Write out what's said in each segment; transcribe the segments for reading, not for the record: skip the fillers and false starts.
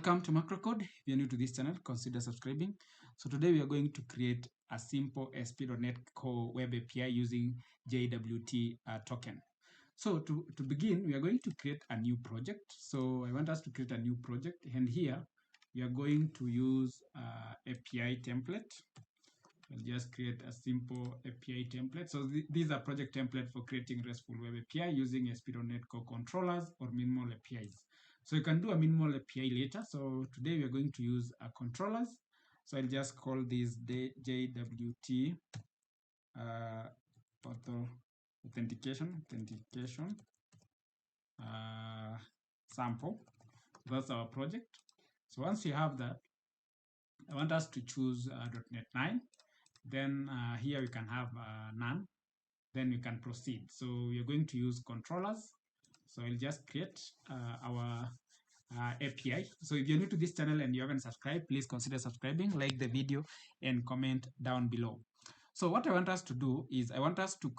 Welcome to MacroCode. If you're new to this channel, consider subscribing. So today we are going to create a simple ASP.NET Core Web API using JWT token. So to begin, we are going to create a new project. So I want us to create a new project, and here we are going to use API template. I'll just create a simple API template. So these are project templates for creating RESTful Web API using ASP.NET Core controllers or minimal APIs. So you can do a minimal API later. So today we are going to use controllers. So I'll just call this JWT authentication sample. That's our project. So once you have that, I want us to choose .NET 9. Then here we can have none. Then we can proceed. So we are going to use controllers. So I'll just create our API. So if you're new to this channel and you haven't subscribed, please consider subscribing, like the video, and comment down below. So what I want us to do is I want us to,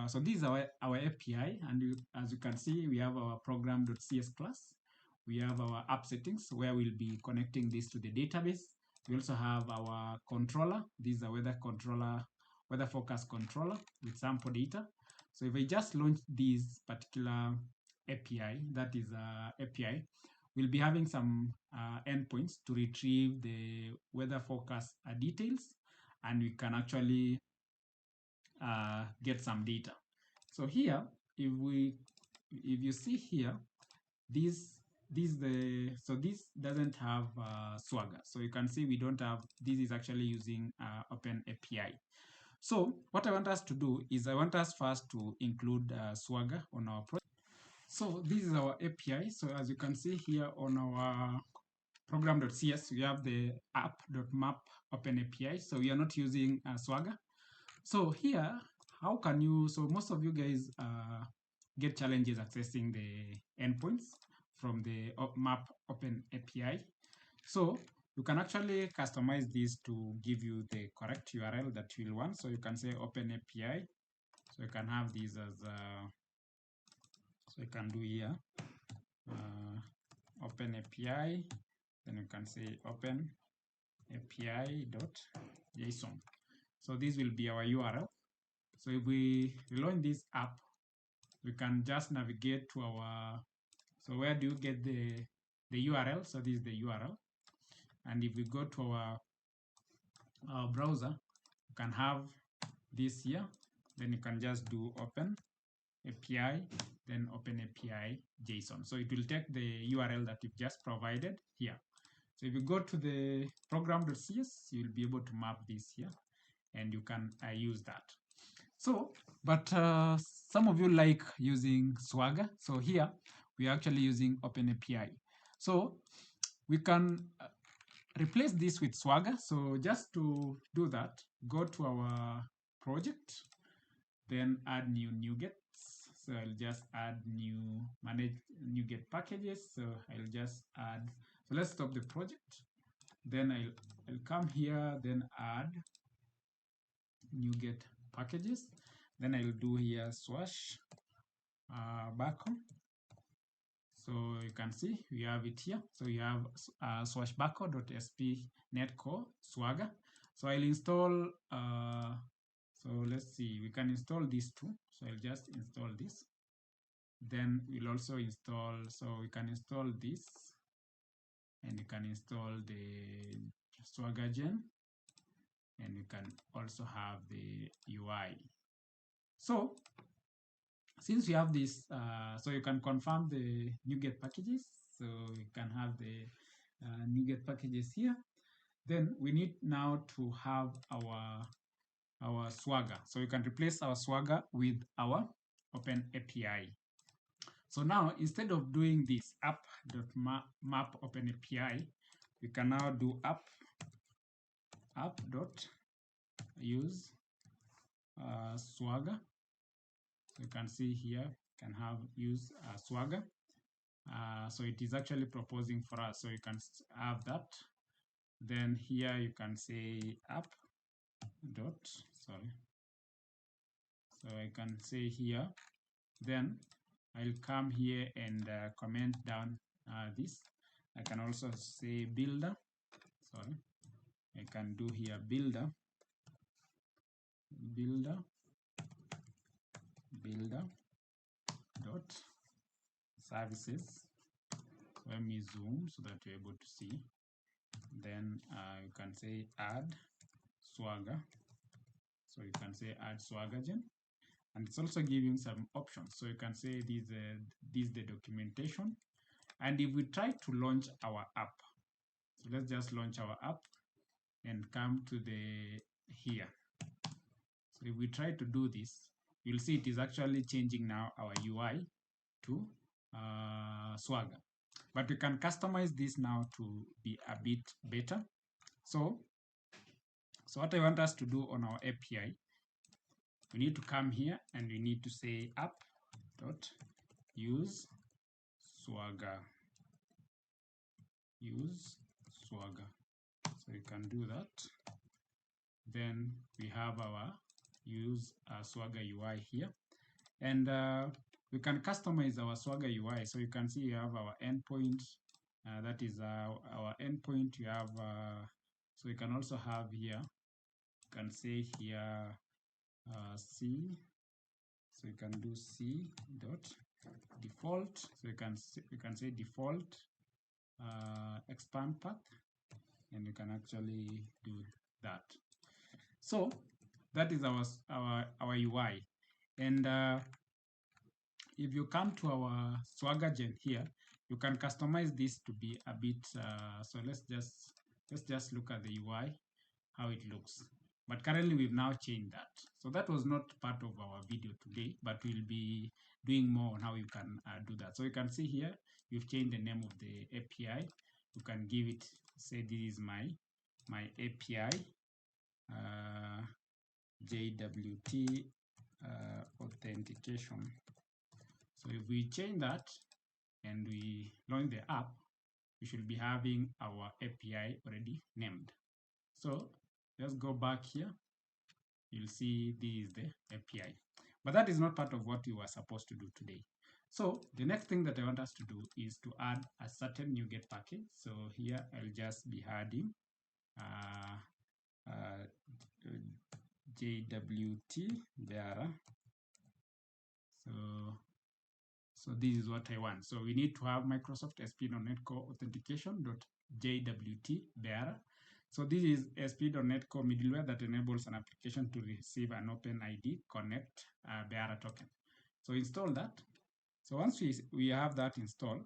so this is our API, and as you can see, we have our program.cs class. We have our app settings where we'll be connecting this to the database. We also have our controller. This is a weather controller, weather forecast controller with sample data. So if I just launch this particular API, that is API, we'll be having some endpoints to retrieve the weather forecast details, and we can actually get some data. So here, if you see here, this doesn't have Swagger. So you can see we don't have, this is actually using Open API. So what I want us to do is I want us first to include Swagger on our project. So this is our API. So as you can see here on our program.cs, we have the app.map Open API. So we are not using Swagger. So here, how can you, so most of you guys get challenges accessing the endpoints from the map Open API. So you can actually customize this to give you the correct URL that you will want. So you can say Open API. So you can have these as, so you can do here, Open API. Then you can say Open API.json. So this will be our URL. So if we launch this app, we can just navigate to our, so where do you get the URL? So this is the URL. And if we go to our browser, you can have this here. Then you can just do Open API, then Open API JSON. So it will take the URL that you've just provided here. So if you go to the program.cs, you'll be able to map this here, and you can use that. So, but some of you like using Swagger. So here we are actually using Open API. So we can replace this with Swagger. So just to do that, go to our project, then add new NuGets. So I'll just add manage NuGet packages. So I'll just add, so let's stop the project. Then I'll come here, then add NuGet packages. Then I'll do here swash Bacon. So you can see we have it here. So you have swashbacon.sp netcore swagger. So I'll install, so let's see, we can install these two. So I'll just install this. Then we'll also install, so we can install this, and you can install the Swagger gen, and you can also have the UI. So since we have this, so you can confirm the NuGet packages. So you can have the NuGet packages here. Then we need now to have our Swagger. So you can replace our Swagger with our Open API. So now, instead of doing this app.map Open API, we can now do app.use Swagger. So you can see here, can have use Swagger. So it is actually proposing for us. So you can have that. Then here you can say So I can say here, then I'll come here and comment down this. I can also say builder. Sorry, I can do here builder dot services. Let me zoom so that you're able to see. Then you can say add Swagger. So you can say add Swagger gen, and it's also giving some options. So you can say this is the documentation. And if we try to launch our app, so let's just launch our app and come to the here. So if we try to do this, you'll see it is actually changing now our UI to Swagger. But we can customize this now to be a bit better. So what I want us to do on our API, we need to come here and we need to say app.use Swagger. Use Swagger. So you can do that. Then we have our use Swagger UI here. And we can customize our Swagger UI. So you can see you have our endpoint. That is our endpoint. You have, so you can also have here, you can say here C. So you can do C dot default. So you can say default expand path, and you can actually do that. So that is our UI. And if you come to our Swagger gen here, you can customize this to be a bit. So let's just look at the UI, how it looks. But currently we've now changed that. So that was not part of our video today, but we'll be doing more on how you can do that. So you can see here, you've changed the name of the API. You can give it, say this is my API, JWT authentication. So if we change that and we launch the app, we should be having our API already named. So let's go back here. You'll see this is the API. But that is not part of what we were supposed to do today. So the next thing that I want us to do is to add a certain NuGet package. So here I'll just be adding JWT bearer. So this is what I want. So we need to have Microsoft ASP.NET Core Authentication.jwt bearer. So this is ASP.NET Core middleware that enables an application to receive an OpenID connect bearer token. So install that. So once we have that installed,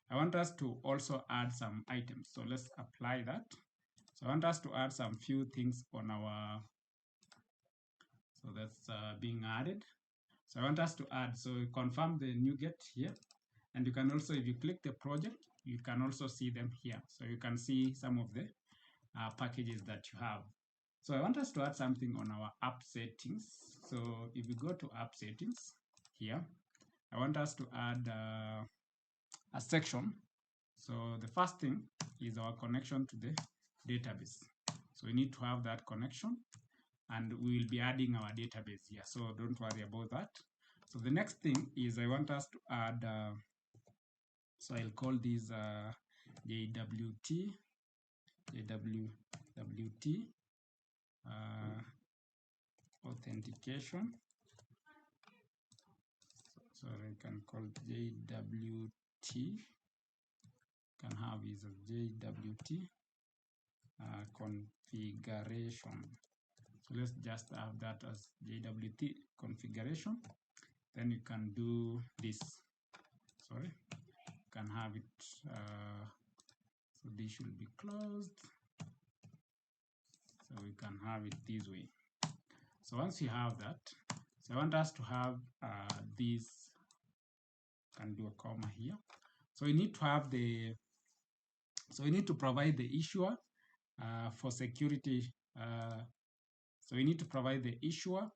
I want us to also add some items. So let's apply that. So I want us to add some few things on our, so that's being added. So I want us to add, so confirm the NuGet here. And you can also, if you click the project, you can also see them here. So you can see some of the packages that you have. So I want us to add something on our app settings. So if you go to app settings here, I want us to add a section. So the first thing is our connection to the database. So we need to have that connection, and we will be adding our database here. So don't worry about that. So the next thing is I want us to add, so I'll call this JWT authentication. So I can call JWT, can have is a JWT configuration. So let's just have that as JWT configuration. Then you can do this. Sorry, you can have it. So this should be closed. So we can have it this way. So once you have that, so I want us to have this. Can do a comma here. So we need to have the. So we need to provide the issuer for security. So we need to provide the issuer,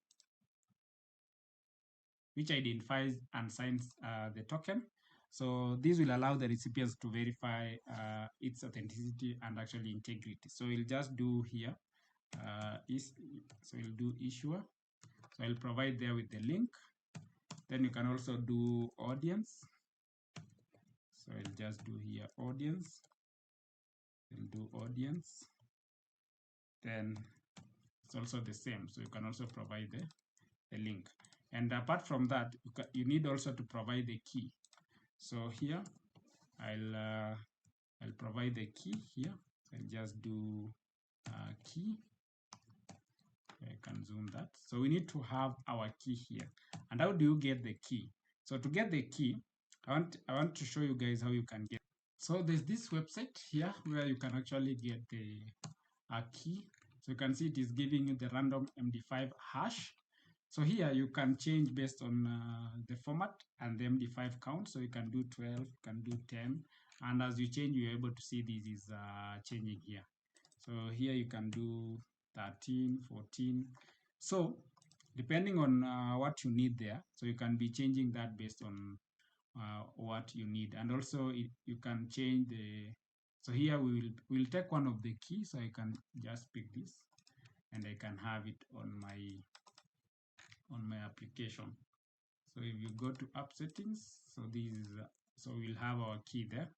which identifies and signs the token. So this will allow the recipients to verify its authenticity and actually integrity. So we'll just do here, so we'll do issuer. So I'll provide there with the link. Then you can also do audience. So I'll just do here audience. we'll do audience. Then it's also the same, so you can also provide the link. And apart from that, you need also to provide the key. So here I'll provide the key here. I'll just do key. I can zoom that. So we need to have our key here. And how do you get the key? So to get the key, I want to show you guys how you can get. So there's this website here where you can actually get the key. So you can see it is giving you the random MD5 hash. So here you can change based on the format and the MD5 count. So you can do 12, you can do 10. And as you change, you're able to see this is changing here. So here you can do 13, 14. So depending on what you need there, so you can be changing that based on what you need. And also you can change the, so here we'll take one of the keys. So I can just pick this and I can have it on my application. So if you go to app settings, so this is so we'll have our key there.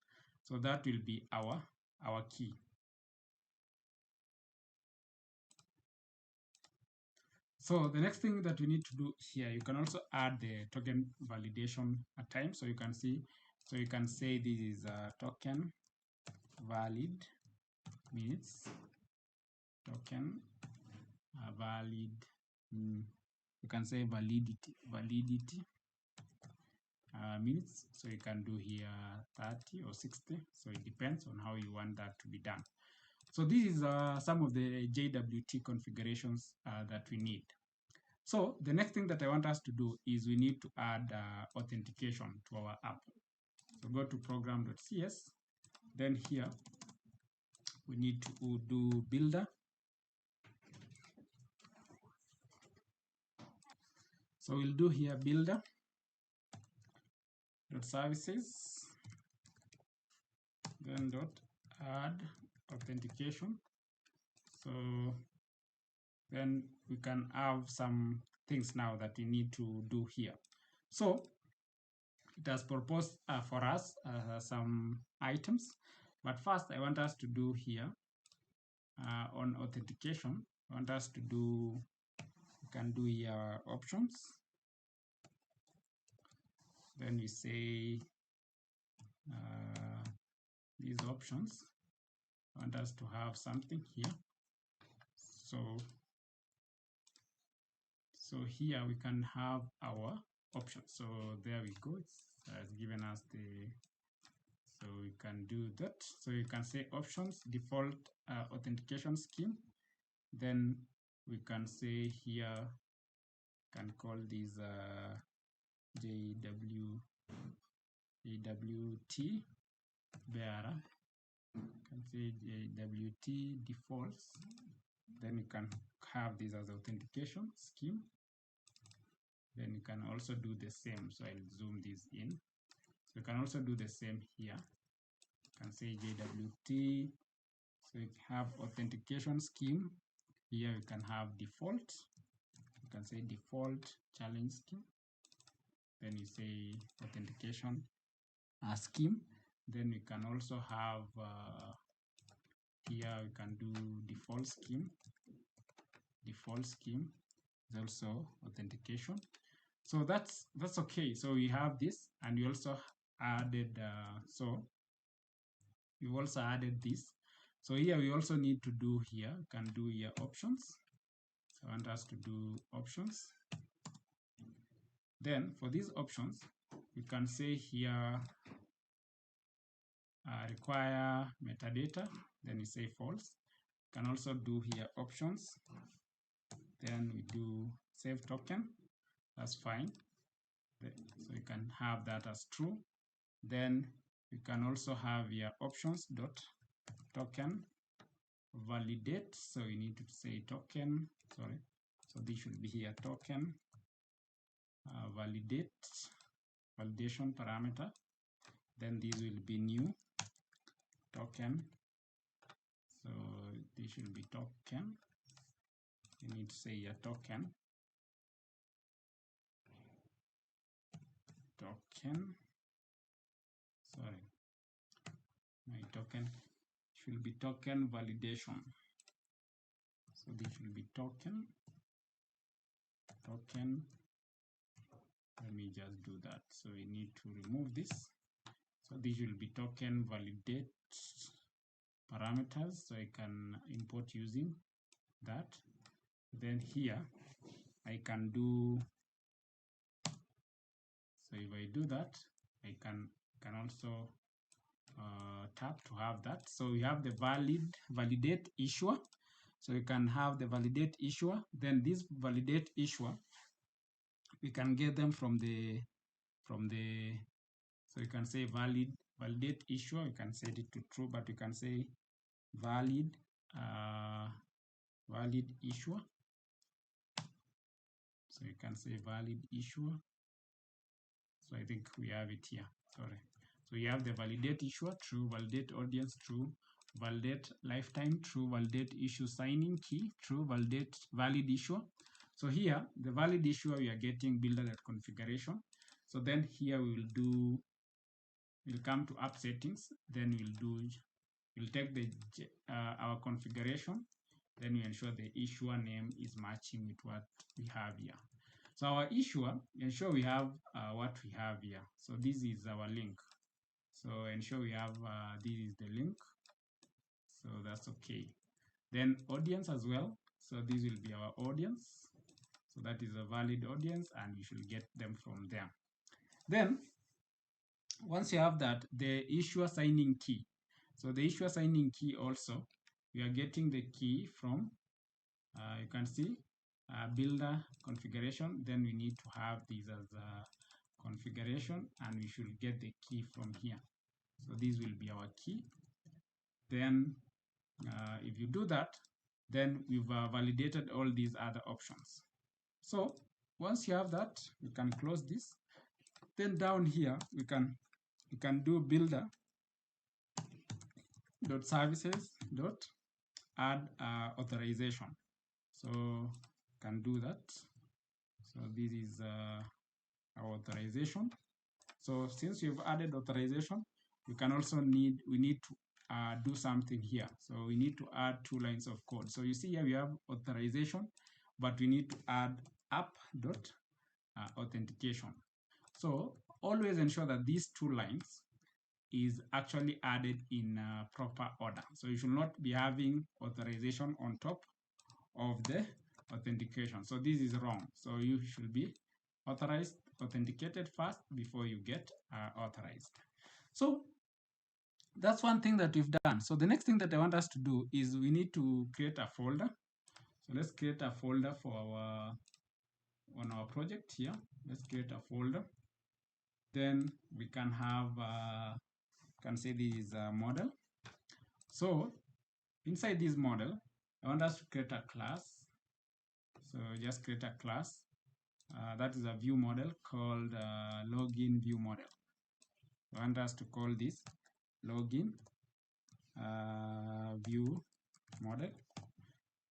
So that will be our key. So the next thing that we need to do here, you can also add the token validation at times. So you can see, so you can say this is a token valid minutes, token valid, you can say validity minutes. So you can do here 30 or 60. So it depends on how you want that to be done. So this is some of the JWT configurations that we need. So the next thing that I want us to do is we need to add authentication to our app. So go to program.cs. Then here we need to do builder. So we'll do here builder dot services, then dot add authentication. So then we can have some things now that we need to do here. So it has proposed for us some items, but first I want us to do here on authentication. I want us to do, we can do here options. Then we say these options, I want us to have something here. So here we can have our options. So there we go. It's given us the, so we can do that. So you can say options, default authentication scheme. Then we can say here, can call these JWT bearer. Can say JWT defaults. Then you can have this as authentication scheme. Then you can also do the same. So I'll zoom this in. So you can also do the same here. You can say JWT. So you have authentication scheme. Here you can have default. You can say default challenge scheme. Then you say authentication scheme. Then we can also have here we can do default scheme. Default scheme is also authentication. So that's okay. So we have this, and we also added so we've also added this. So here we also need to do here, can do here options. So I want us to do options. Then for these options, we can say here require metadata, then we say false. You can also do here options. Then we do save token, that's fine. So you can have that as true. Then you can also have here options dot token validate. So you need to say token, sorry. So this should be here token validation parameter. Then this will be new token. So this should be token. You need to say a token. Sorry, my token will be token validation. So this will be token. Let me just do that. So we need to remove this. So this will be token validate parameters. So I can import using that. Then here I can do. So if I do that, I can also tap to have that. So we have the validate issuer. So you can have the validate issuer. Then this validate issuer, we can get them from the so you can say validate issuer. You can set it to true, but you can say valid issuer. So you can say valid issuer. So I think we have it here. Sorry. So you have the validate issuer, true, validate audience, true, validate lifetime, true, validate issue signing key, true, validate valid issuer. So here, the valid issuer, we are getting builder.configuration. So then here we'll come to app settings, then we'll take our configuration, then we ensure the issuer name is matching with what we have here. So our issuer, ensure we have what we have here. So this is our link. So ensure we have, this is the link. So that's okay. Then audience as well. So this will be our audience. So that is a valid audience and we should get them from there. Then once you have that, the issuer signing key. So the issuer signing key also, we are getting the key from, you can see, builder configuration. Then we need to have these as configuration and we should get the key from here. So this will be our key. Then if you do that, then we've validated all these other options. So once you have that, we can close this. Then down here, we can do builder.services.add authorization. So can do that. So this is our authorization. So since you've added authorization, we can also we need to do something here. So we need to add 2 lines of code. So you see here we have authorization, but we need to add app.authentication. So always ensure that these 2 lines is actually added in proper order. So you should not be having authorization on top of the authentication. So this is wrong. So you should be authenticated first before you get authorized. So that's one thing that we've done. So the next thing that I want us to do is we need to create a folder. So let's create a folder for on our project here. Let's create a folder. Then we can have, can say this is a model. So inside this model, I want us to create a class. So just create a class. That is a view model called login view model. I want us to call this login view model.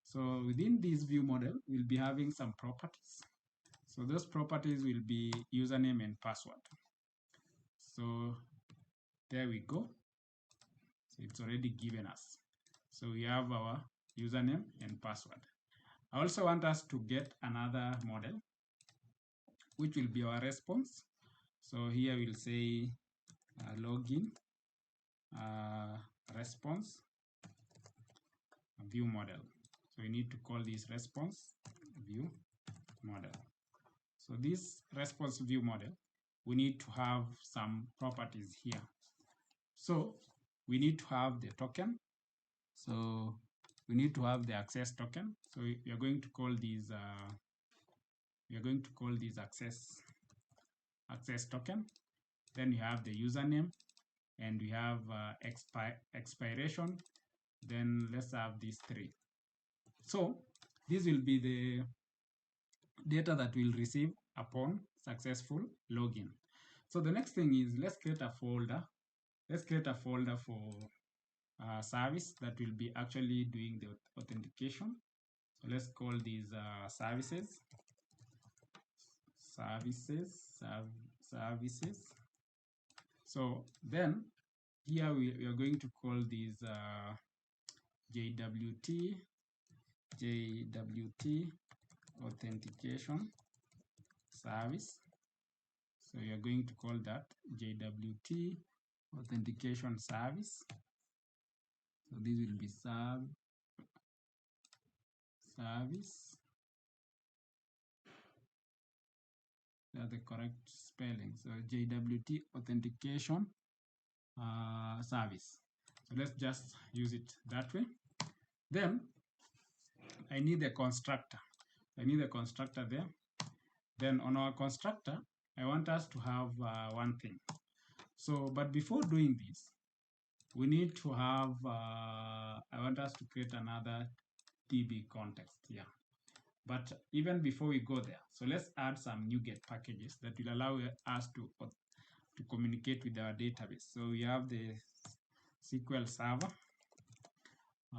So within this view model, we'll be having some properties. So those properties will be username and password. So there we go. So it's already given us. So we have our username and password. I also want us to get another model, which will be our response. So here we'll say login response view model. So we need to call this response view model. So this response view model, we need to have some properties here. So we need to have the token. So we need to have the access token. So we are going to call these access token. Then we have the username and we have expiration. Then let's have these 3. So this will be the data that we'll receive upon successful login. So the next thing is let's create a folder. Let's create a folder for service that will be actually doing the authentication. So let's call these services. So then here we are going to call these JWT authentication service. So you are going to call that JWT authentication service. So this will be service. That's the correct spelling. So JWT authentication service. So let's just use it that way. Then I need a constructor. I need a constructor there. Then on our constructor, I want us to have one thing. So, but before doing this, we need to have, I want us to create another DB context here. But even before we go there, so let's add some NuGet packages that will allow us to communicate with our database. So we have the SQL Server. So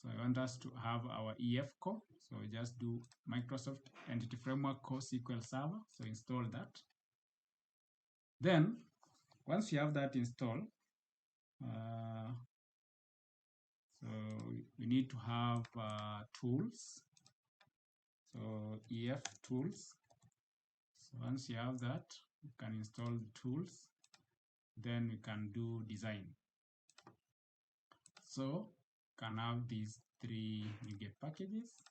I want us to have our EF core. So we just do Microsoft Entity Framework Core SQL Server. So install that. Then once you have that installed, so we need to have tools. So EF tools. So once you have that, you can install the tools. Then we can do design. So can have these 3 NuGet packages.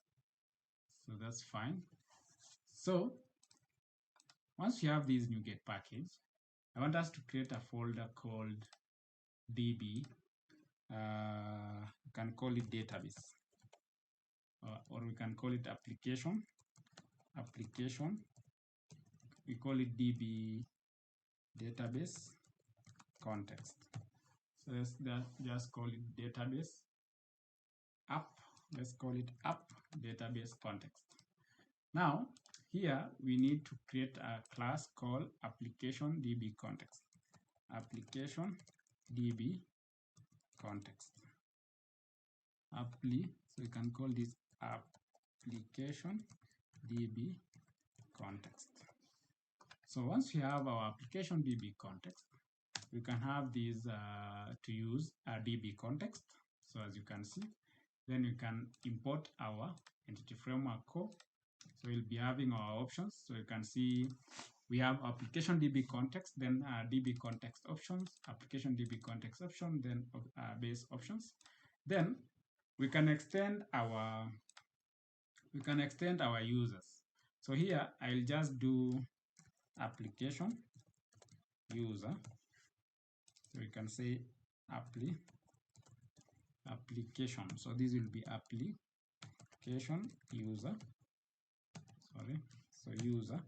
So that's fine. So once you have these NuGet package, I want us to create a folder called DB. You can call it database, or we can call it application. We call it DB database context. So let's just call it database app. Let's call it app database context. Now here we need to create a class called application DB context. Application DB context. So we can call this application DB context. So once we have our application DB context, we can have these to use a DB context. So as you can see, then we can import our entity framework core. So we'll be having our options. So you can see we have application DB context, then DB context options, application DB context option, then base options. Then we can extend our users. So here I'll just do application user. So we can say application. So this will be application user. Sorry. So user.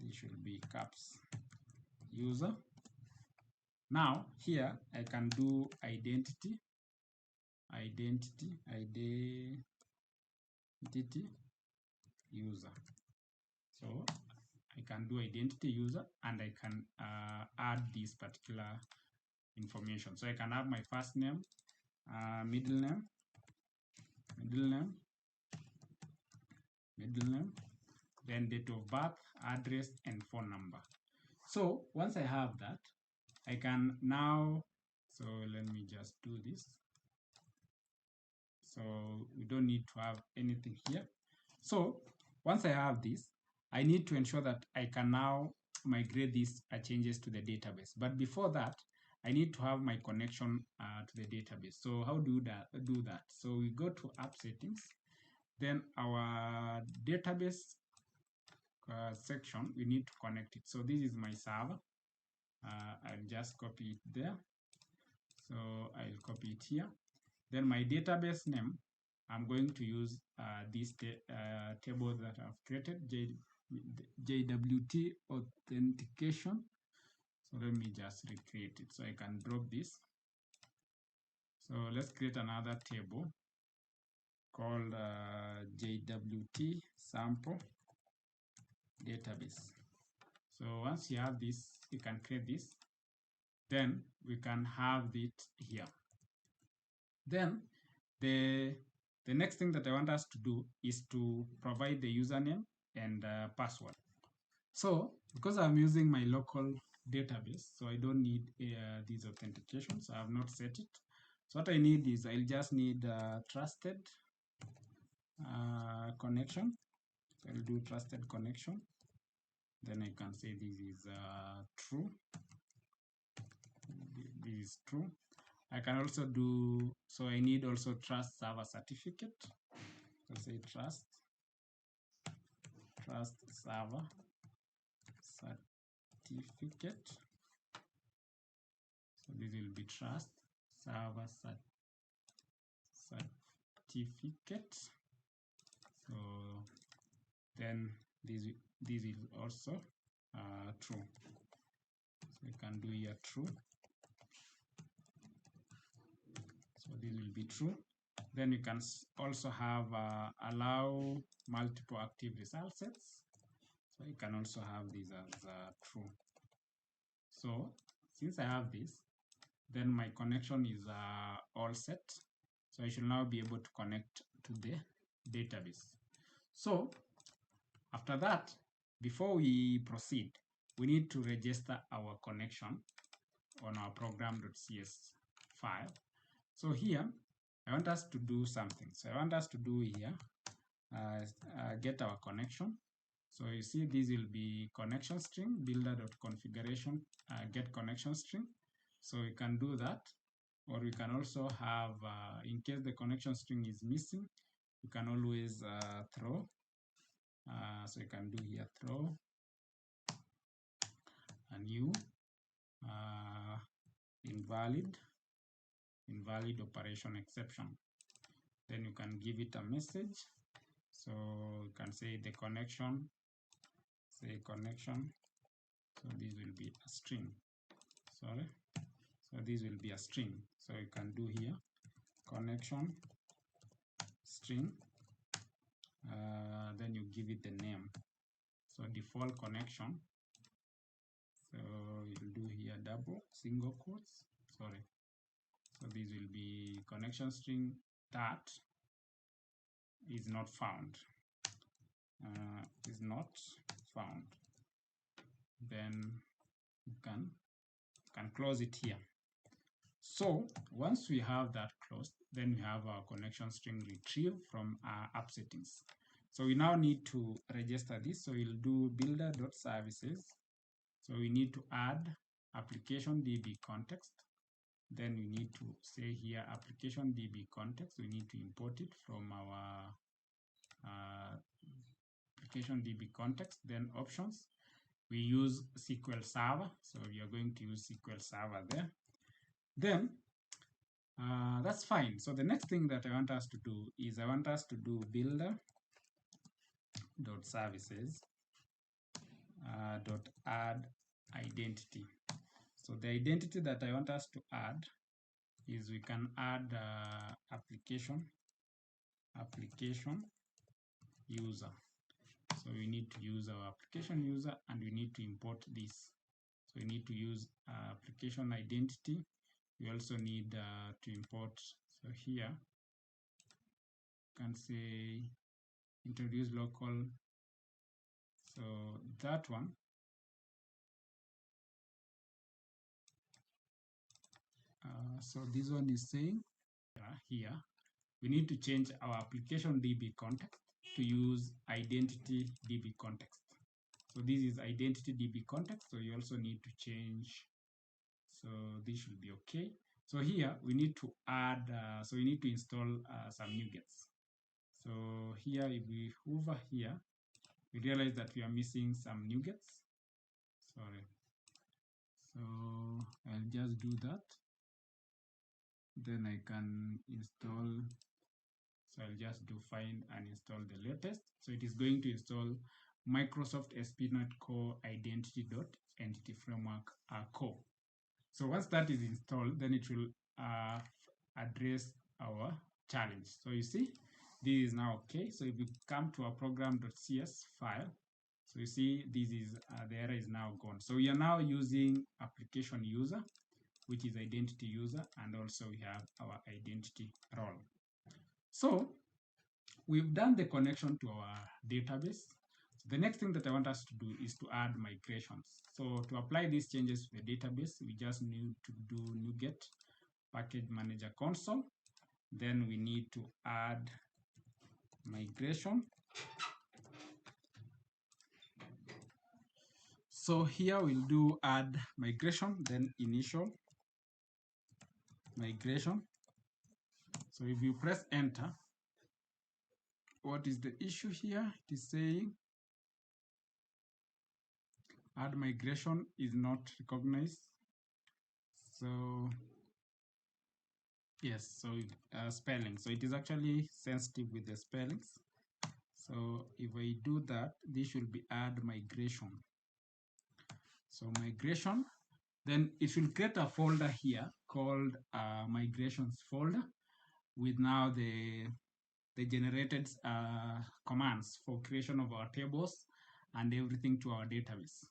This should be caps user. Now here I can do identity user. So I can do identity user, and I can add this particular information. So I can have my first name, middle name, then date of birth, address, and phone number. So once I have that, I can now, so let me just do this. So we don't need to have anything here. So once I have this, I need to ensure that I can now migrate these changes to the database. But before that, I need to have my connection to the database. So how do that? So we go to app settings, then our database section, we need to connect it. So this is my server. I'll just copy it there. So I'll copy it here. Then my database name, I'm going to use this table that I've created, JWT authentication. So let me just recreate it. So I can drop this. So let's create another table called JWT sample database. So once you have this, you can create this. Then we can have it here. Then the next thing that I want us to do is to provide the username and password. So because I'm using my local database, so I don't need these authentications. I have not set it. So what I need is I'll just need trusted connection. So I'll do trusted connection. Then I can say this is true. This is true. I can also do, so I need also trust server certificate. So say trust server certificate. So this will be trust server certificate. So then this is also true. So we can do here true. So this will be true. Then you can also have allow multiple active result sets. So you can also have this as true. So since I have this, then my connection is all set. So I should now be able to connect to the database. So after that, before we proceed, we need to register our connection on our program.cs file. So here, I want us to do something. So I want us to do here, get our connection. So you see this will be connection string, builder.configuration, get connection string. So we can do that, or we can also have, in case the connection string is missing, you can always throw. So you can do here throw a new invalid operation exception. Then you can give it a message. So you can say the connection, say connection. So this will be a string. Sorry. So this will be a string. So you can do here connection string. Then you give it the name. So default connection. So you'll do here double single quotes. Sorry. So this will be connection string that is not found. Is not found. Then you can close it here. So once we have that closed, then we have our connection string retrieved from our app settings. So we now need to register this. So we'll do builder.services. So we need to add application DB context. Then we need to say here application DB context. We need to import it from our application DB context. Then options. We use SQL Server. So we are going to use SQL Server there. Then that's fine. So the next thing that I want us to do is I want us to do builder.services dot add identity. So the identity that I want us to add is we can add application user. So we need to use our application user and we need to import this. So we need to use application identity. We also need to import, so here you can say introduce local. So that one, so this one is saying here we need to change our application DB context to use identity DB context. So this is identity DB context, so you also need to change. So this should be okay. So here we need to add, so we need to install some NuGets. So here, if we hover here, we realize that we are missing some NuGets. Sorry. So I'll just do that. Then I can install. So I'll just do find and install the latest. So it is going to install Microsoft ASP.NET Core Identity.Entity Framework Core. So once that is installed, then it will address our challenge. So you see, this is now okay. So if we come to our program.cs file, so you see this is the error is now gone. So we are now using application user, which is identity user, and also we have our identity role. So we've done the connection to our database. The next thing that I want us to do is to add migrations. So to apply these changes to the database, we just need to do NuGet package manager console. Then we need to add migration. So here we'll do add migration, then initial migration. So if you press enter, what is the issue here? It is saying add migration is not recognized. So yes, so spelling. So it is actually sensitive with the spellings. So if I do that, this should be add migration. So migration, then it will create a folder here called migrations folder with now the generated commands for creation of our tables and everything to our database.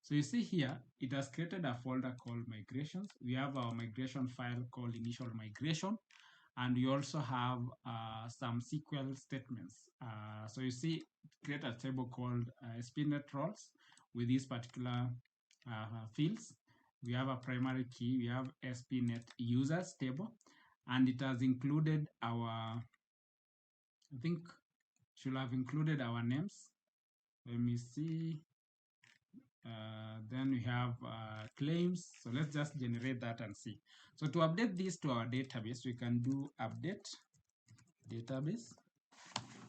So you see here, it has created a folder called migrations. We have our migration file called initial migration, and we also have some SQL statements. So you see, create a table called ASP.NET roles with these particular fields. We have a primary key, we have ASP.NET users table, and it has included our, I think, should have included our names. Let me see. Then we have claims. So let's just generate that and see. So to update this to our database, we can do update database.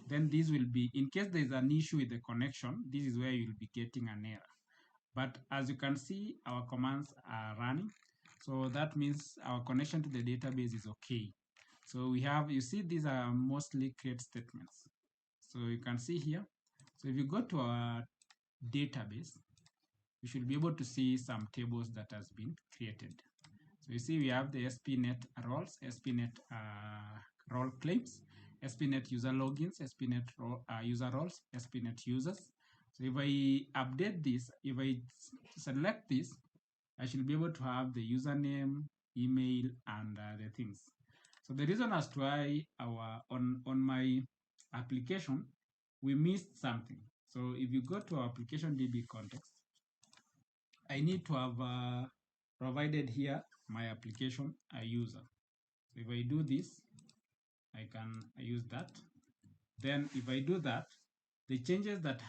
Then this will be, in case there is an issue with the connection, this is where you'll be getting an error. But as you can see, our commands are running. So that means our connection to the database is okay. So we have, you see, these are mostly create statements. So you can see here. So if you go to our database, you should be able to see some tables that has been created. So you see we have the ASP.NET roles, ASP.NET role claims, ASP.NET user logins, ASP.NET user roles, ASP.NET users. So if I update this, if I select this, I should be able to have the username, email, and the things. So the reason as to why our on my application, we missed something. So if you go to our application DB context, I need to have provided here my application user. So if I do this, I can use that. Then if I do that, the changes that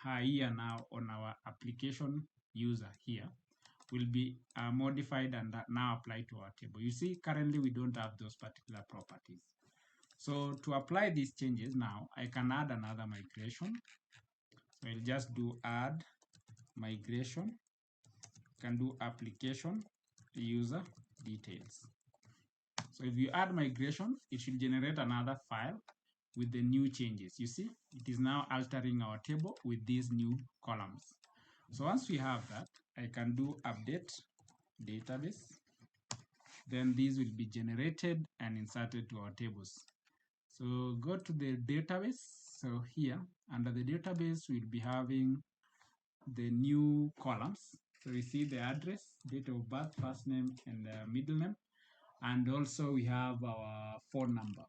are here now on our application user here will be modified and now applied to our table. You see, currently we don't have those particular properties. So to apply these changes now, I can add another migration. So I'll just do add migration. Can do application user details. So if you add migration, it should generate another file with the new changes. You see, it is now altering our table with these new columns. So once we have that, I can do update database. Then these will be generated and inserted to our tables. So go to the database. So here, under the database, we'll be having the new columns. So we see the address, date of birth, first name, and middle name. And also we have our phone number.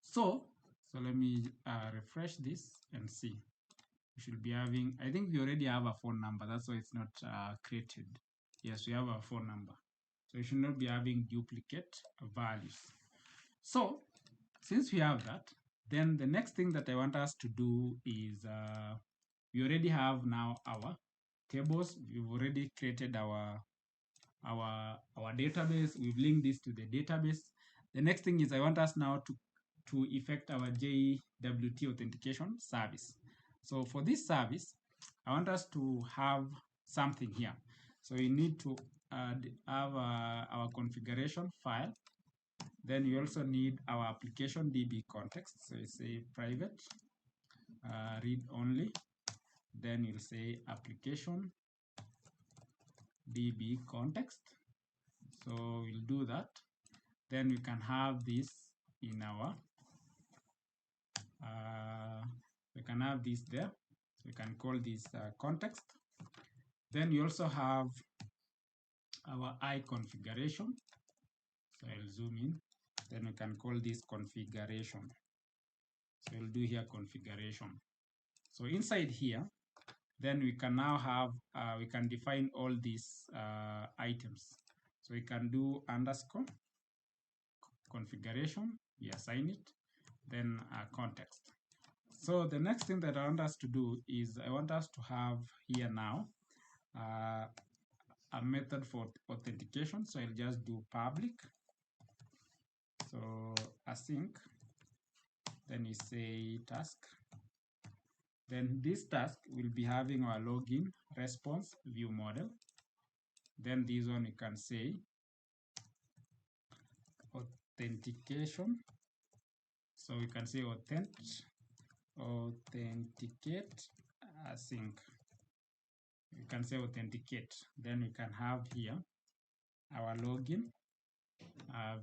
So let me refresh this and see. We should be having, I think we already have a phone number. That's why it's not created. Yes, we have a phone number. So we should not be having duplicate values. So since we have that, then the next thing that I want us to do is we already have now our tables. We've already created our database. We've linked this to the database. The next thing is I want us now to effect our JWT authentication service. So for this service, I want us to have something here. So we need to have our configuration file. Then you also need our application DB context. So you say private read only. Then you'll say application DB context. So we'll do that. Then we can have this in our, we can have this there. So we can call this context. Then you also have our I configuration. So I'll zoom in. Then we can call this configuration. So we'll do here configuration. So inside here, then we can now have, we can define all these items. So we can do underscore configuration, we assign it, then context. So the next thing that I want us to do is I want us to have here now a method for authentication. So I'll just do public. So async, then we say task. Then this task will be having our login, response, view model. Then this one we can say authentication. So we can say authenticate async. You can say authenticate. Then we can have here our login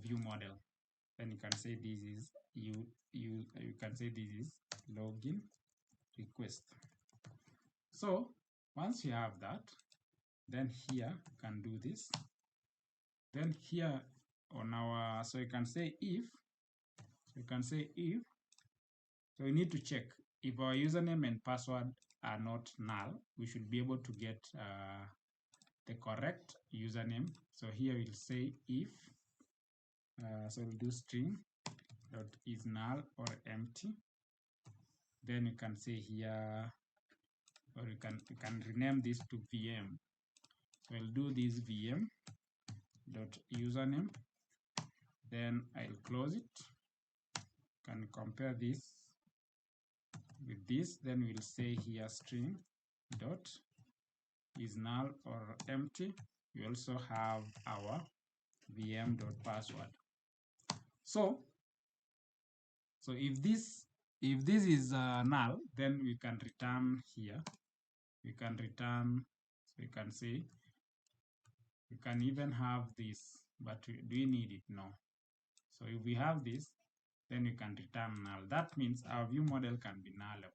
view model. Then you can say this is you can say this is login request. So once you have that, then here you can do this. Then here on our, so you can say if, so we need to check if our username and password are not null, we should be able to get the correct username. So here we'll say if, so we'll do string dot is null or empty. Then you can say here, or you can rename this to VM. So I'll do this VM dot username. Then I'll close it. Can compare this with this. Then we'll say here string dot is null or empty. We also have our VM dot password. So if this is null, then we can return here. We can return. So you can say you can even have this, but do we need it? No. So if we have this, then we can return null. That means our view model can be nullable.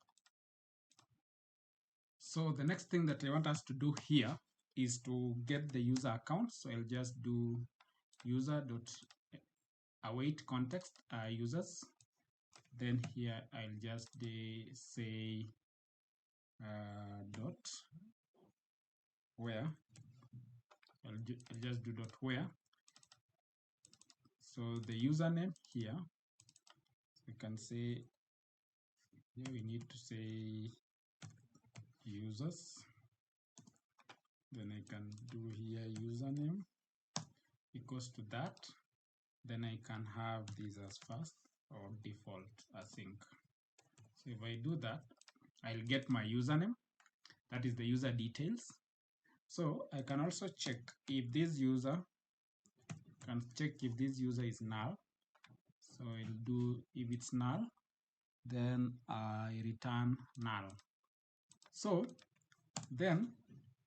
So the next thing that I want us to do here is to get the user account. So I'll just do user.await context users. Then here I'll just say dot where. I'll just do dot where. So the username here, we can say here we need to say users. Then I can do here username equals to that. Then I can have this as first or default async. So if I do that, I'll get my username. That is the user details. So I can also check if this user, is null. So I'll do, if it's null, then I return null. So then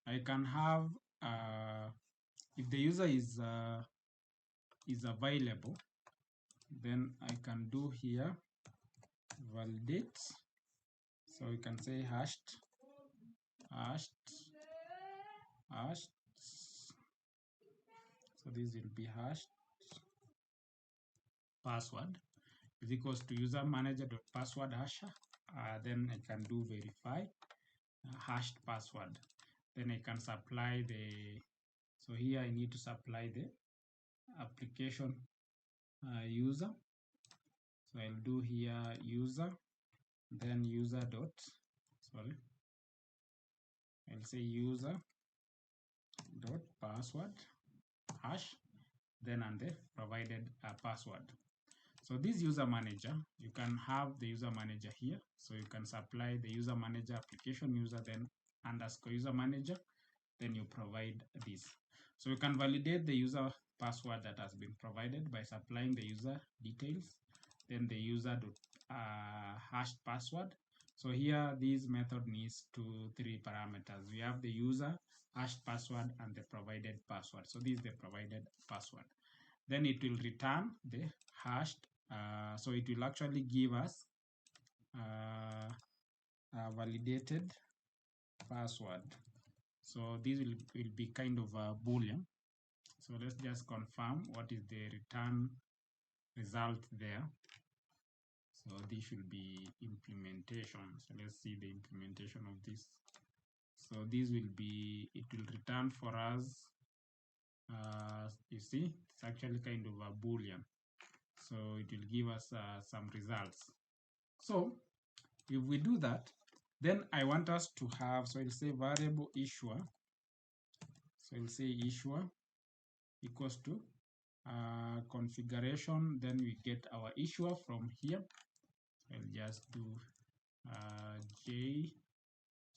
I can have, if the user is available, then I can do here validate. So we can say hashed. So this will be hashed password is equals to user manager.password hasher. Then I can do verify hashed password. Then I can supply the, so here I need to supply the application user. So I'll do here user, then I'll say user dot password hash, then and the provided password. So this user manager, you can have the user manager here. So you can supply the user manager application user, then underscore user manager, then you provide this. So you can validate the user password that has been provided by supplying the user details, then the user hashed password. So here this method needs 3 parameters. We have the user, hashed password, and the provided password. So this is the provided password. Then it will return the hashed. So it will actually give us a validated password. So this will be kind of a boolean. So let's just confirm what is the return result there. So this should be implementation. So let's see the implementation of this. So this will be, it will return for us, you see, it's actually kind of a boolean. So it will give us some results. So if we do that, then I want us to have, so I'll say variable issuer. So I'll say issuer equals to configuration. Then we get our issuer from here. So I'll just do J.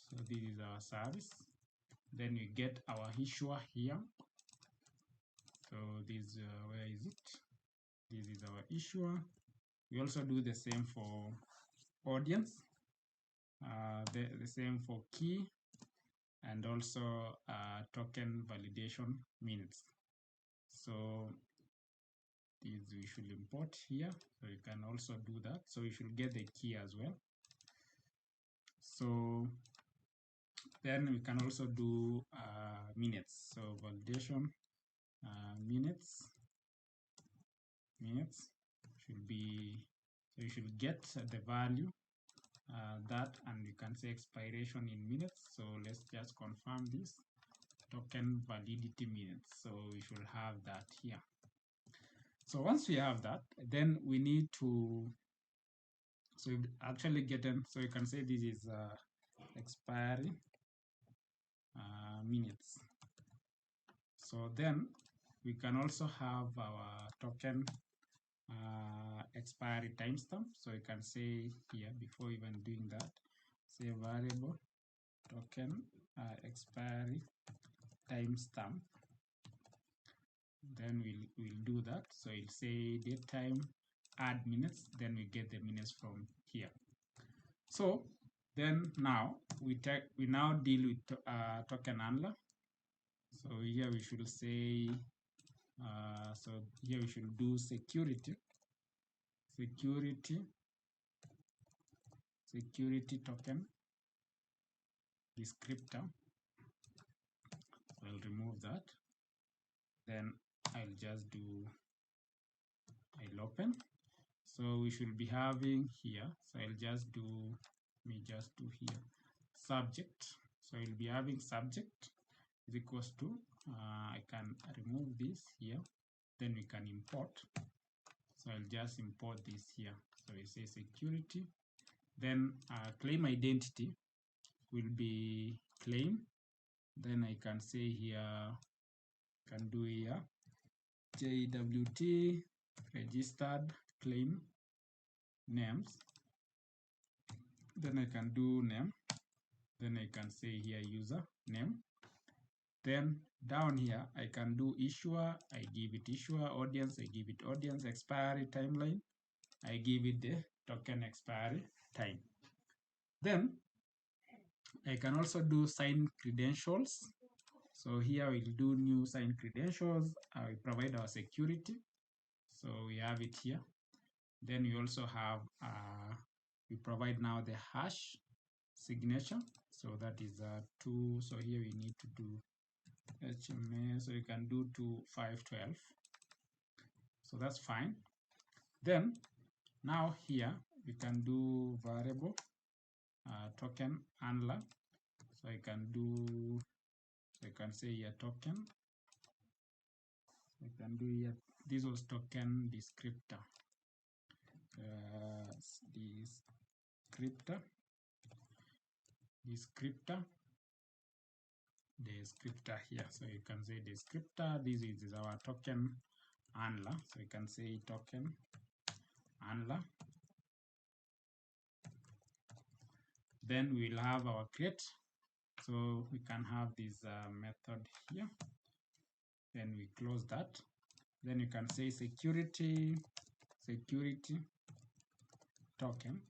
So this is our service. Then we get our issuer here. So this, where is it? This is our issuer. We also do the same for audience, the same for key, and also token validation minutes. So these we should import here. So you can also do that. So you should get the key as well. So then we can also do minutes. So validation minutes should be, so you should get the value that, and you can say expiration in minutes. So let's just confirm this token validity minutes. So we should have that here. So once we have that, then we need to, so you actually get them. So you can say this is expiry minutes. So then we can also have our token expiry timestamp. So you can say here, before even doing that, say variable token expiry timestamp. Then we'll do that. So it'll say date time add minutes. Then we get the minutes from here. So then now we now deal with token handler. So here we should say, so here we should do security token descriptor. So I'll remove that. Then I'll just do, I'll open. So we should be having here. So I'll just do, let me just do here subject. So we'll be having subject is equals to, I can remove this here. Then we can import. So I'll just import this here. So we say security. Then claim identity will be claim. Then I can say here, can do here JWT registered claim names. Then I can do name. Then I can say here user name. Then down here I can do issuer. I give it issuer. Audience, I give it audience. Expiry timeline, I give it the token expiry time. Then I can also do sign credentials. So here we'll do new sign credentials. We provide our security. So we have it here. Then we also have, we provide now the hash signature. So that is 2. So here we need to do HMA. So you can do 2512. So that's fine. Then now here we can do variable token handler. So I can do, so I can say here token. I can do here, this was token descriptor. Descriptor here. So you can say descriptor. This is our token handler. So you can say token handler. Then we'll have our create. So we can have this method here. Then we close that. Then you can say security token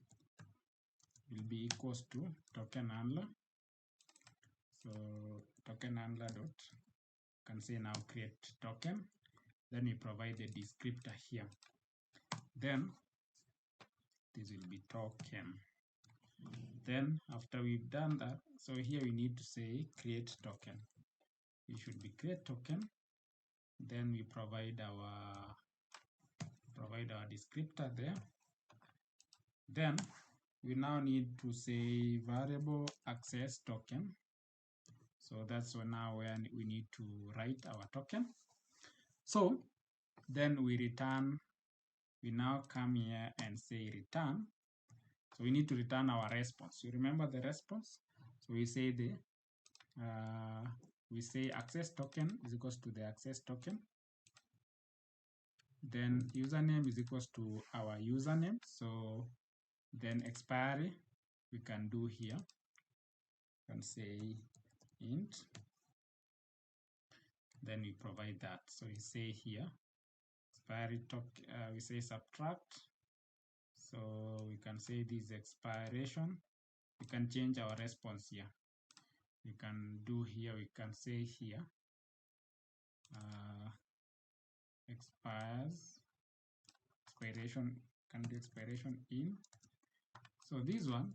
will be equals to token handler. So token handler dot, can say now create token. Then we provide the descriptor here. Then this will be token. Then after we've done that, so here we need to say create token. We should be create token. Then we provide our descriptor there. Then we now need to say variable access token. So that's now where we need to write our token. So then we now come here and say return. So we need to return our response. You remember the response? So we say access token is equals to the access token. Then username is equals to our username. So then expiry we can do here. We can say int. Then we provide that. So we say here expiry token. We say subtract. So we can say this expiration. We can change our response here. We can do here. We can say here expiration, can do expiration in. So this one,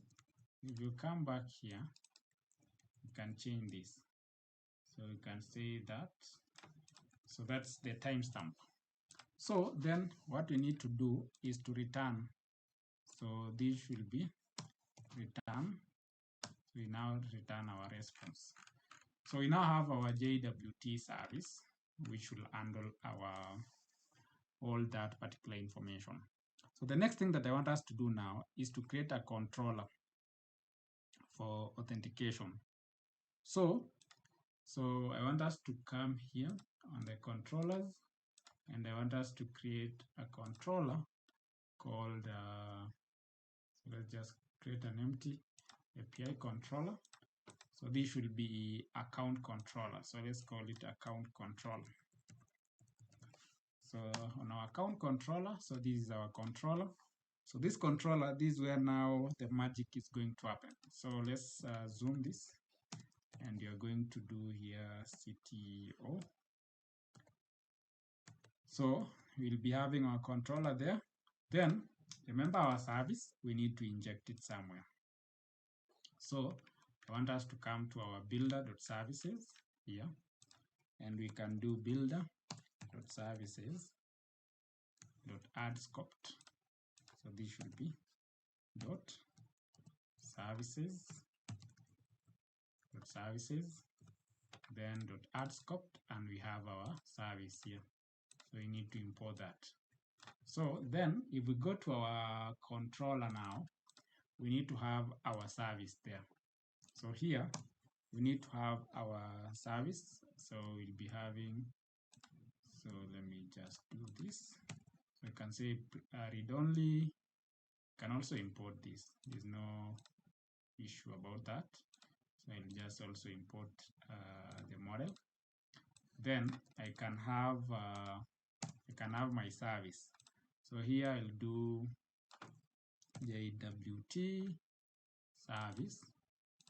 if you come back here, you can change this. So you can say that. So that's the timestamp. So then what we need to do is to return. So this should be return. We now return our response. So we now have our JWT service, which will handle all that particular information. So the next thing that I want us to do now is to create a controller for authentication. So I want us to come here on the controllers, and I want us to create a controller called, so let's just create an empty API controller. So this should be account controller. So let's call it account controller. So on our account controller, so this is our controller. So this controller, this is where now the magic is going to happen. So let's zoom this, and you're going to do here CTO. So we'll be having our controller there. Then remember our service, we need to inject it somewhere. So I want us to come to our builder.services here, and we can do builder.services.add scoped. So this should be .services, then .add scoped, and we have our service here. So we need to import that. So then if we go to our controller now, we need to have our service there. So here we need to have our service. So we'll be having, so let me just do this. So I can say read only. Can also import this. There's no issue about that. So I'll just also import the model. Then I can have my service. So here I'll do JWT service.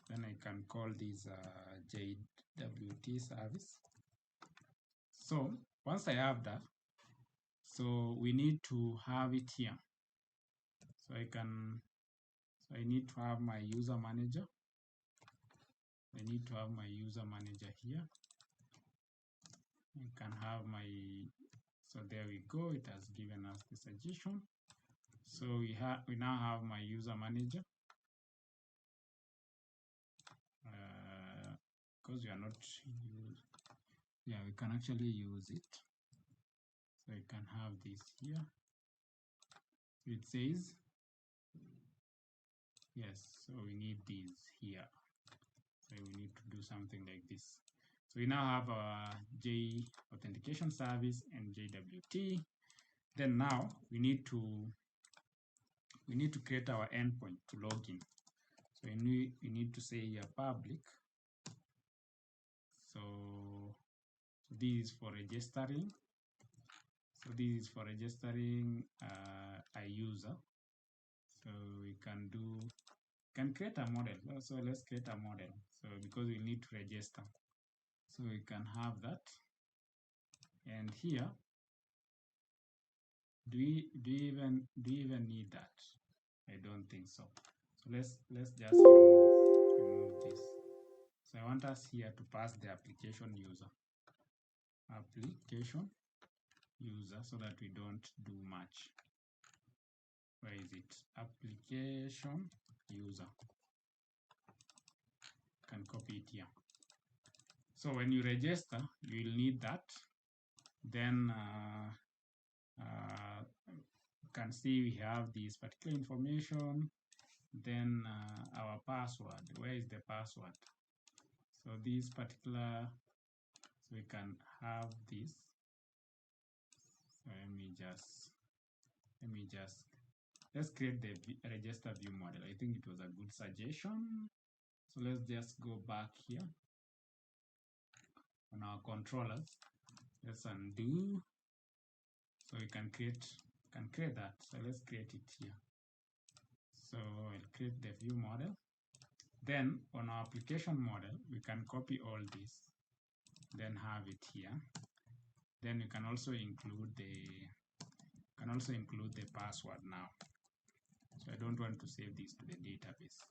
Then I can call this JWT service. So once I have that, so we need to have it here. So I need to have my user manager. I need to have my user manager here. I can have my, so there we go. It has given us the suggestion. So we now have my user manager. Because we are not we can actually use it. So I can have this here. It says, yes, so we need these here. So we need to do something like this. So we now have our Authentication service and JWT. Then now we need to create our endpoint to log in. So we need to say here public. So this is for registering. So this is for registering a user. So we can create a model. So let's create a model. So because we need to register. So we can have that. And here, do we even need that? I don't think so. So let's just remove this. So I want us here to pass the application user so that we don't do much. where is it? Application user. You can copy it here. So when you register, you will need that. Then you can see we have this particular information. Then our password. Where is the password? So this particular, so we can have this. So let's create the register view model. I think it was a good suggestion. So let's just go back here on our controllers. Let's undo. So we can create that. So let's create it here. So I'll create the view model. Then on our application model, we can copy all this, then have it here. Then you can also include the password now. So I don't want to save this to the database.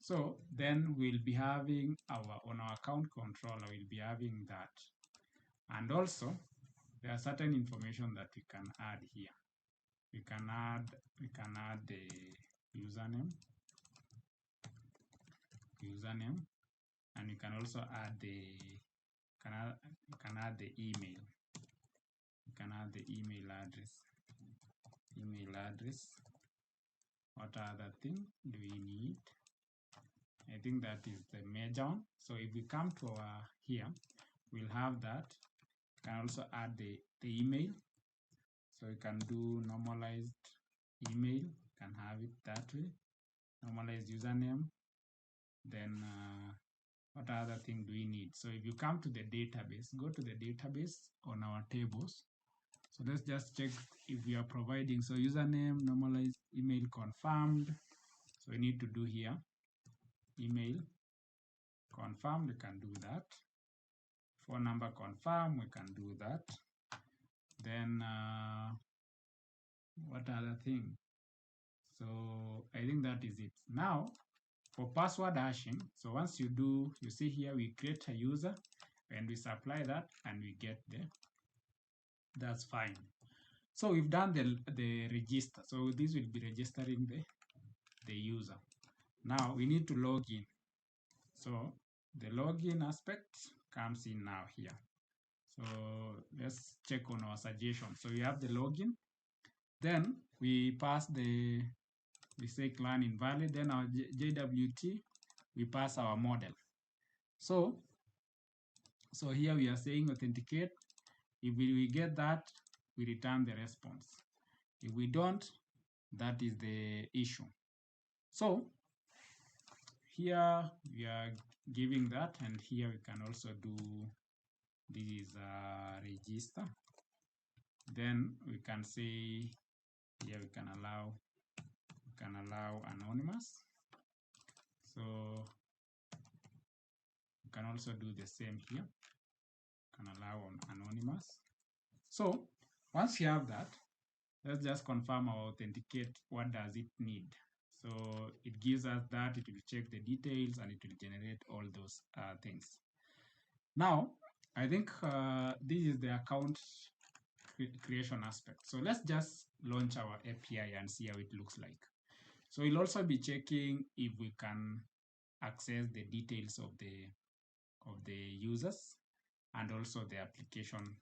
So then we'll be having on our account controller, we'll be having that. And also there are certain information that we can add here. We can add the username, and you can also add the email. You can add the email address. What other thing do we need? I think that is the major one. So if we come to our here, we'll have that. You can also add the email. So you can do normalized email. You can have it that way. Normalized username. Then what other thing do we need? So if you come to the database, go to the database on our tables. So let's just check if we are providing. So username, normalized email confirmed. So we need to do here email confirmed. We can do that. Phone number confirmed. We can do that. Then what other thing? So I think that is it. Now for password hashing, so once you see here we create a user and we supply that and we get that's fine. So we've done the register. So this will be registering the user. Now we need to log in. So the login aspect comes in now here. So let's check on our suggestion. So we have the login. Then we pass we say client invalid. Then our JWT, we pass our model. So here we are saying authenticate. If we get that, we return the response. If we don't, that is the issue. So here we are giving that, and here we can also do this is register. Then we can say here we can allow anonymous. So you can also do the same here. Can allow anonymous. So once you have that, let's just confirm or authenticate. What does it need? So it gives us that, it will check the details and it will generate all those things. Now, I think this is the account creation aspect. So let's just launch our API and see how it looks like. So we'll also be checking if we can access the details of the users and also the application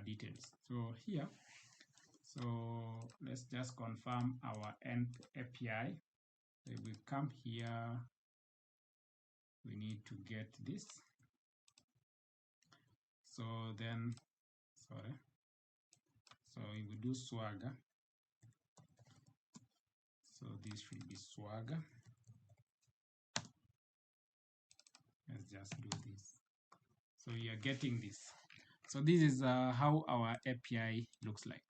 details. So here, so let's just confirm our end API. If we come here, we need to get this. So then, sorry. So if we do Swagger, so this should be Swagger. Let's just do this. So you are getting this. So this is how our API looks like.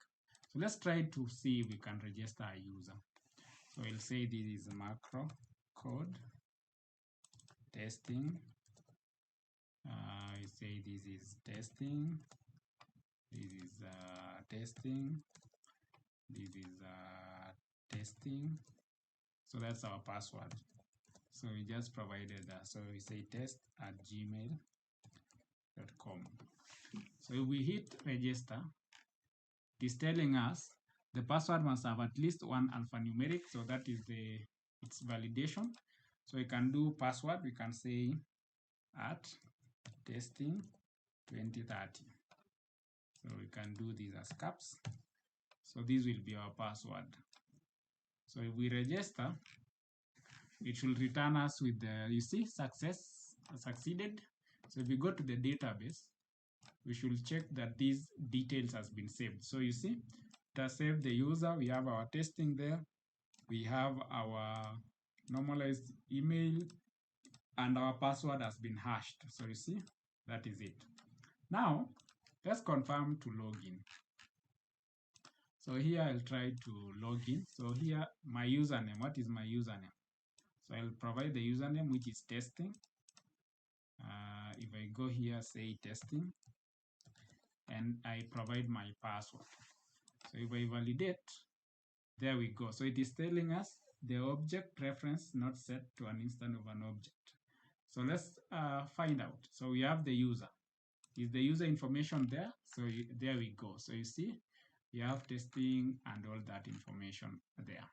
So let's try to see if we can register a user. So we'll say this is macro code testing. We say this is testing. This is testing. This is testing. So that's our password. So we just provided that. So we say test@gmail.com. So if we hit register, it's telling us The password must have at least one alphanumeric, so that is its validation. So we can do password, we can say at testing 2030. So we can do these as caps. So this will be our password. So if we register, it will return us with the, you see, succeeded. So if we go to the database, we should check that these details has been saved. So you see, it has saved the user, we have our testing there, we have our normalized email, and our password has been hashed. So you see, that is it. Now, let's confirm to login. So here I'll try to log in. So here, my username, what is my username? So I'll provide the username, which is testing. If I go here, say testing, and I provide my password. So if I validate, there we go. So it is telling us the object reference not set to an instance of an object. So let's find out. So we have the user. Is the user information there? So there we go. So you see, we have testing and all that information there.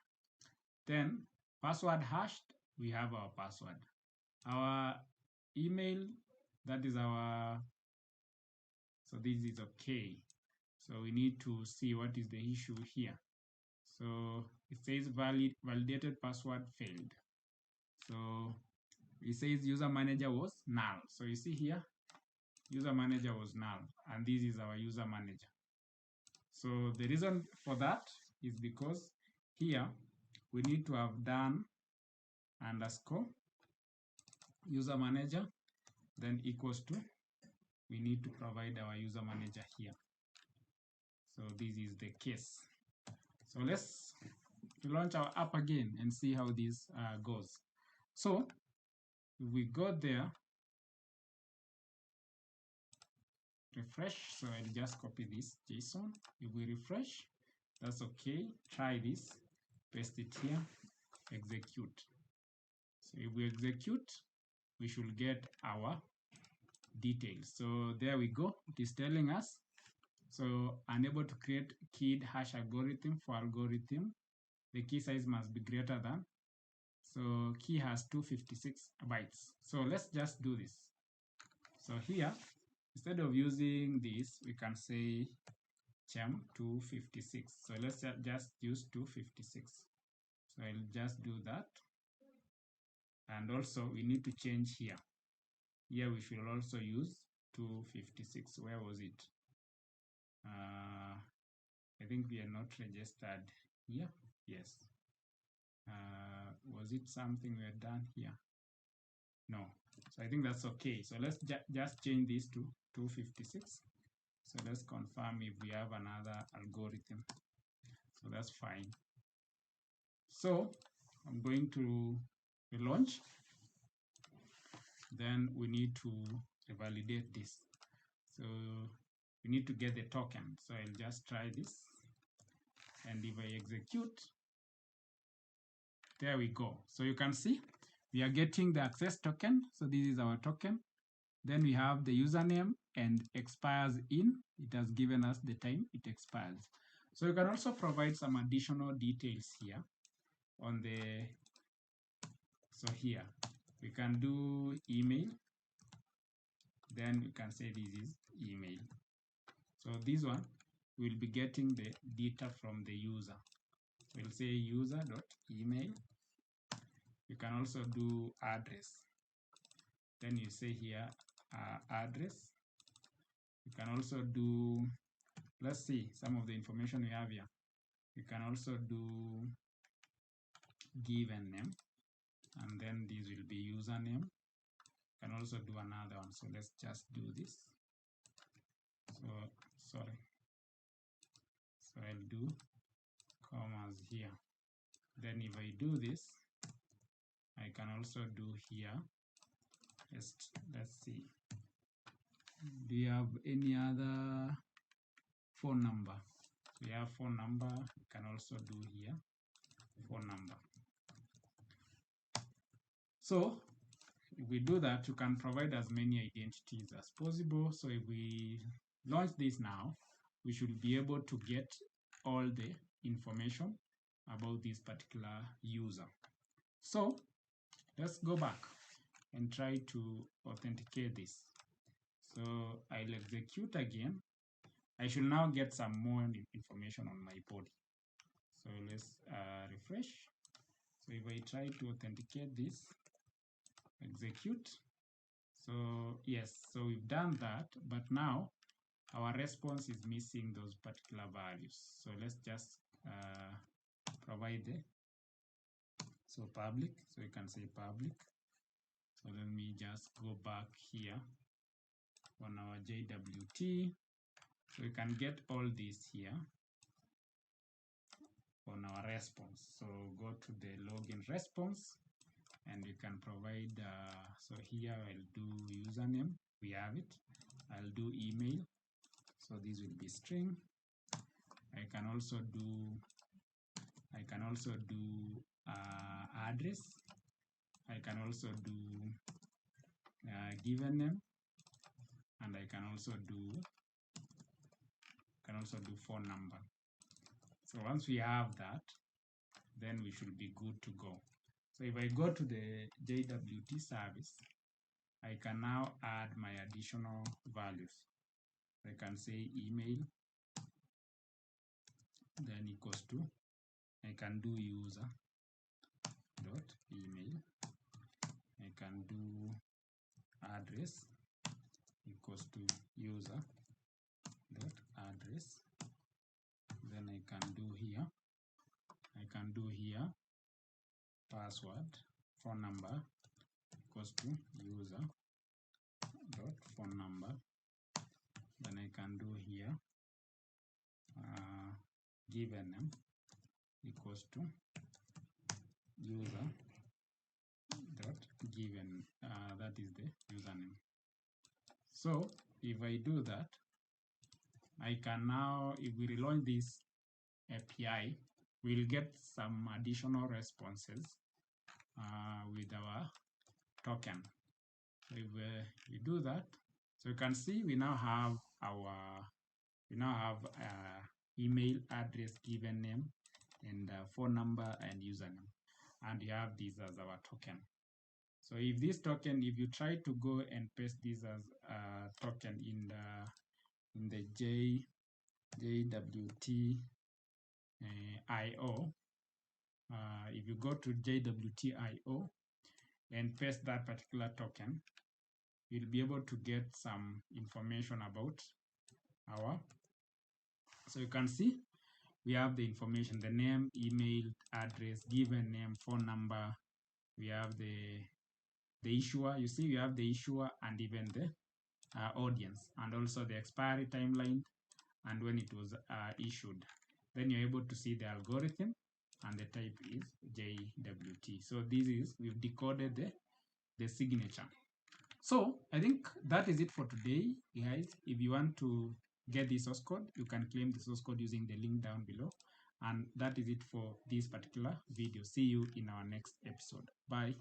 Then password hashed, we have our password. Our email, that is our, so this is okay. So we need to see what is the issue here. So it says validated password failed. So it says user manager was null. So you see here, user manager was null, and this is our user manager. So the reason for that is because here we need to have done underscore user manager, then equals to, we need to provide our user manager here. So this is the case. So let's launch our app again and see how this goes. So if we go there, refresh, so I'll just copy this JSON. If we refresh, that's okay. Try this, paste it here, execute. So if we execute, we should get our details. So there we go. It is telling us, so unable to create keyed hash algorithm for algorithm. The key size must be greater than. So key has 256 bytes. So let's just do this. So here, instead of using this, we can say gem 256. So let's just use 256. So I'll just do that. And also we need to change here. Here we should also use 256. Where was it? I think we are not registered here. Yes. Was it something we had done here? No. So I think that's okay. So let's just change this to 256. So let's confirm if we have another algorithm. So that's fine. So I'm going to relaunch. Then we need to validate this. So we need to get the token. So I'll just try this. And if I execute, there we go. So you can see we are getting the access token. So this is our token. Then we have the username and expires in. It has given us the time it expires. So you can also provide some additional details here on the, so here we can do email. Then we can say this is email. So this one will be getting the data from the user. We'll say user.email. You can also do address. Then you say here address. You can also do, let's see some of the information we have here. You can also do given name, and then this will be username. You can also do another one. So let's just do this. So sorry. So I'll do commas here. Then if I do this, I can also do here. Let's see. Do you have any other phone number? We have phone number. You can also do here phone number. So if we do that, you can provide as many identities as possible. So if we launch this now, we should be able to get all the information about this particular user. So let's go back and try to authenticate this. So I'll execute again. I should now get some more information on my body. So let's refresh. So if I try to authenticate this, execute. So yes, so we've done that, but now our response is missing those particular values. So let's just provide the public. So you can say public. So let me just go back here on our JWT. So you can get all this here on our response. So go to the login response and you can provide, so here I'll do username, we have it. I'll do email, so this will be string. I can also do address. I can also do given name, and I can also do phone number. So once we have that, then we should be good to go. So if I go to the JWT service, I can now add my additional values. I can say email, then equals to, I can do user dot email, I can do address equals to user dot address, then I can do here password, phone number equals to user dot phone number, then I can do here given name equals to user dot given, that is the username. So if I do that, I can now, if we relaunch this API, we'll get some additional responses with our token. So if we do that, so you can see we now have email address, given name, and phone number and username, and we have this as our token. So if this token, if you try to go and paste this as a token in the JWT IO, if you go to JWTIO and paste that particular token, you'll be able to get some information about our, so you can see we have the information, the name, email, address, given name, phone number, we have the issuer, you see we have the issuer and even the audience, and also the expiry timeline and when it was issued. Then you're able to see the algorithm and the type is JWT. So this is, we've decoded the signature. So I think that is it for today, guys. If you want to get the source code, you can claim the source code using the link down below. And that is it for this particular video. See you in our next episode. Bye.